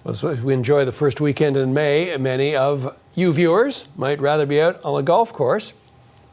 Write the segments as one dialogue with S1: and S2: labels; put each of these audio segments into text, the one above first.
S1: As we enjoy the first weekend in May, many of you viewers might rather be out on a golf course,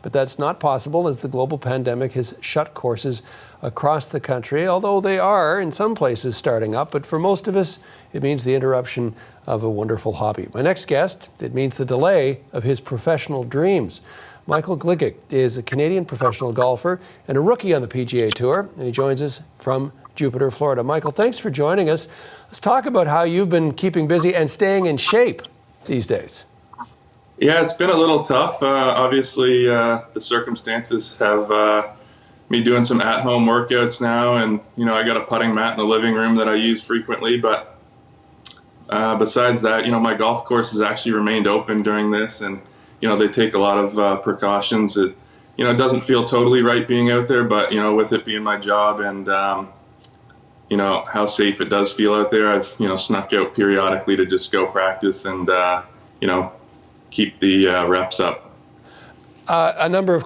S1: but that's not possible as the global pandemic has shut courses across the country, although they are in some places starting up. But for most of us, it means the interruption of a wonderful hobby. My next guest, it means the delay of his professional dreams. Michael Gligic is a Canadian professional golfer and a rookie on the PGA Tour, and he joins us from Jupiter, Florida. Michael, thanks for joining us. Let's talk about how you've been keeping busy and staying in shape these days.
S2: Yeah, it's been a little tough. Obviously, the circumstances have me doing some at-home workouts now, and I got a putting mat in the living room that I use frequently. But besides that, my golf course has actually remained open during this, and they take a lot of precautions. It doesn't feel totally right being out there, but with it being my job and how safe it does feel out there, I've snuck out periodically to just go practice and keep the reps up.
S1: A number of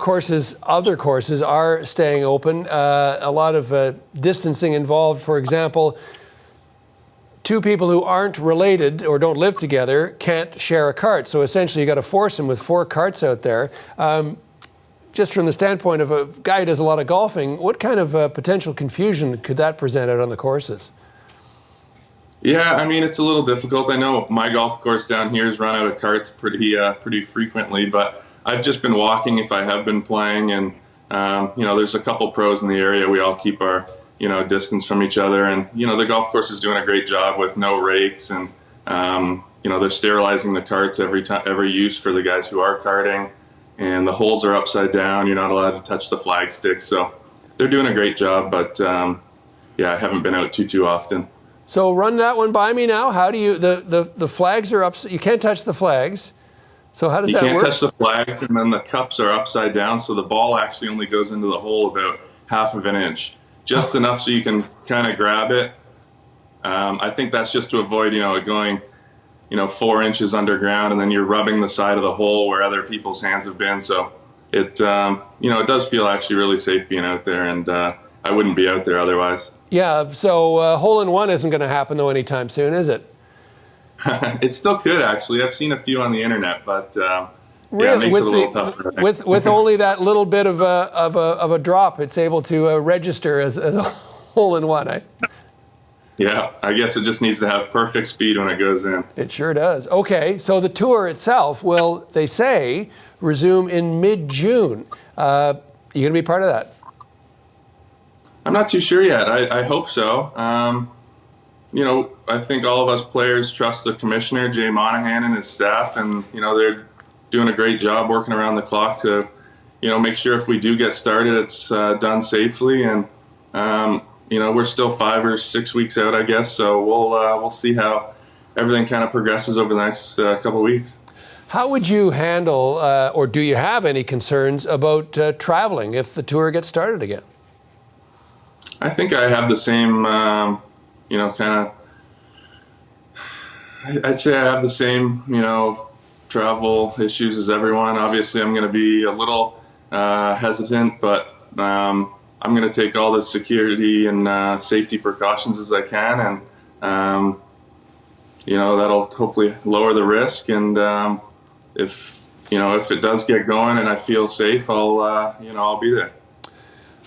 S1: other courses are staying open. A lot of distancing involved. For example, two people who aren't related or don't live together can't share a cart. So essentially you got to force them with 4 carts out there. Just from the standpoint of a guy who does a lot of golfing, what kind of potential confusion could that present out on the courses?
S2: Yeah, I mean, it's a little difficult. I know my golf course down here has run out of carts pretty frequently, but I've just been walking if I have been playing, and there's a couple pros in the area. We all keep our distance from each other, and the golf course is doing a great job with no rakes, and they're sterilizing the carts every use for the guys who are karting. And the holes are upside down. You're not allowed to touch the flag sticks. So they're doing a great job, but I haven't been out too often.
S1: So run that one by me now. How do you, the flags are up, you can't touch the flags. So how does that work?
S2: You can't touch the flags, and then the cups are upside down. So the ball actually only goes into the hole about half of an inch, just enough so you can kind of grab it. I think that's just to avoid, it going 4 inches underground, and then you're rubbing the side of the hole where other people's hands have been. So it, it does feel actually really safe being out there, and I wouldn't be out there otherwise.
S1: Yeah, so hole-in-one isn't going to happen though anytime soon, is it?
S2: It still could, actually. I've seen a few on the internet, but
S1: really?
S2: It makes it a little tougher.
S1: With only that little bit of a drop, it's able to register as a hole-in-one, eh?
S2: Yeah, I guess it just needs to have perfect speed when it goes in.
S1: It sure does. Okay, so the tour itself will, they say, resume in mid-June. You going to be part of that?
S2: I'm not too sure yet. I hope so. I think all of us players trust the commissioner, Jay Monahan, and his staff, and they're doing a great job working around the clock to make sure if we do get started, it's done safely. And we're still 5 or 6 weeks out, I guess, so we'll see how everything kind of progresses over the next couple of weeks.
S1: How would you handle, or do you have any concerns about traveling if the tour gets started again?
S2: I think I have the same, I'd say I have the same, travel issues as everyone. Obviously, I'm going to be a little hesitant, but I'm going to take all the security and safety precautions as I can, and that'll hopefully lower the risk. And if it does get going and I feel safe, I'll be there.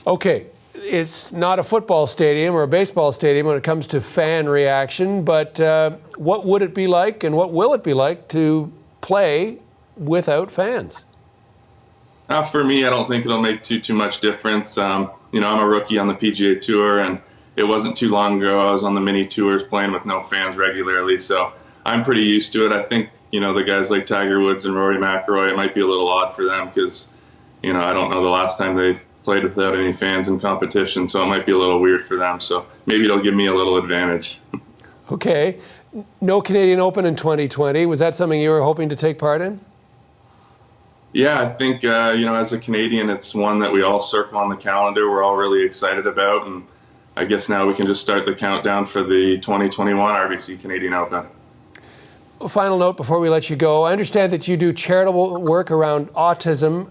S1: Okay, it's not a football stadium or a baseball stadium when it comes to fan reaction, but what would it be like, and what will it be like to play without fans?
S2: For me, I don't think it'll make too much difference. I'm a rookie on the PGA Tour, and it wasn't too long ago I was on the mini tours playing with no fans regularly, so I'm pretty used to it. I think, the guys like Tiger Woods and Rory McIlroy, it might be a little odd for them because, I don't know the last time they've played without any fans in competition, so it might be a little weird for them. So maybe it'll give me a little advantage.
S1: Okay. No Canadian Open in 2020. Was that something you were hoping to take part in?
S2: Yeah, I think, as a Canadian, it's one that we all circle on the calendar. We're all really excited about, and I guess now we can just start the countdown for the 2021 RBC Canadian Open.
S1: A final note before we let you go. I understand that you do charitable work around autism.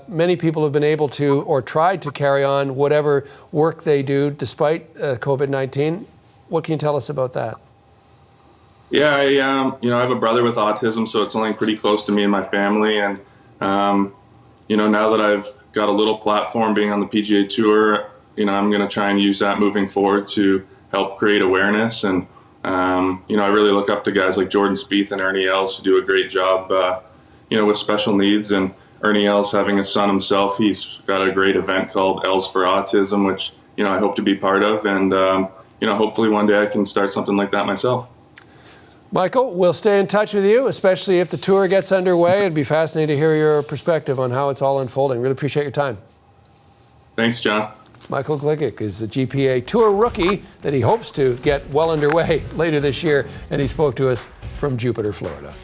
S1: Many people have been able to, or tried to carry on whatever work they do despite COVID-19. What can you tell us about that?
S2: Yeah, I have a brother with autism, so it's only pretty close to me and my family. And, now that I've got a little platform being on the PGA Tour, I'm going to try and use that moving forward to help create awareness. And, I really look up to guys like Jordan Spieth and Ernie Els who do a great job, with special needs. And Ernie Els, having a son himself, he's got a great event called Els for Autism, which, I hope to be part of. And, hopefully one day I can start something like that myself.
S1: Michael, we'll stay in touch with you, especially if the tour gets underway. It'd be fascinating to hear your perspective on how it's all unfolding. Really appreciate your time.
S2: Thanks, John.
S1: Michael Gligic is the GPA Tour rookie that he hopes to get well underway later this year, and he spoke to us from Jupiter, Florida.